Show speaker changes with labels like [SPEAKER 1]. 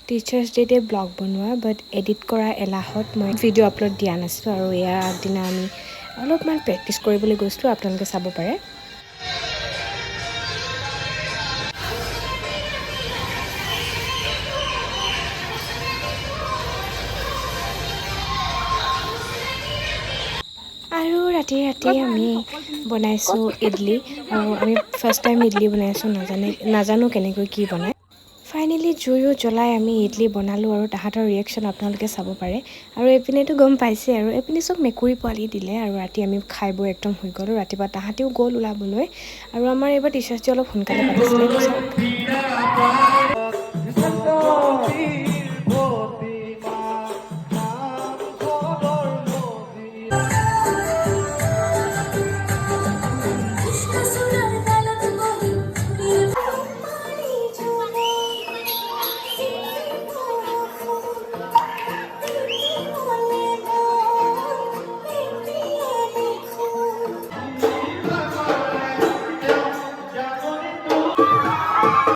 [SPEAKER 1] teachers ডে'তে blog বনোৱা বাট edit কৰা এলাহত মই ভিডিঅ' আপলোড দিয়া নাছিলোঁ আৰু ইয়াৰ আগদিনা আমি অলপমান প্ৰেক্টিছ কৰিবলৈ গৈছিলোঁ আপোনালোকে চাব পাৰে আৰু ৰাতি আমি বনাইছোঁ ইডলি আৰু আমি ফাৰ্ষ্ট টাইম ইডলি বনাইছোঁ নাজানো কেনেকৈ কি বনায় ফাইনেলি জুইও জ্বলাই আমি ইডলি বনালোঁ আৰু তাহাঁতৰ ৰিয়েকশ্যন আপোনালোকে চাব পাৰে আৰু এইপিনেতো গম পাইছে আৰু এইপিনে চব মেকুৰী পোৱালি দিলে আৰু ৰাতি আমি খাই বৈ একদম হৈ গ'লোঁ ৰাতিপুৱা তাহাঁতেও গ'ল ওলাবলৈ আৰু আমাৰ এইবাৰ টিচাৰ্ছ ডে অলপ সোনকালে পাতিছিলে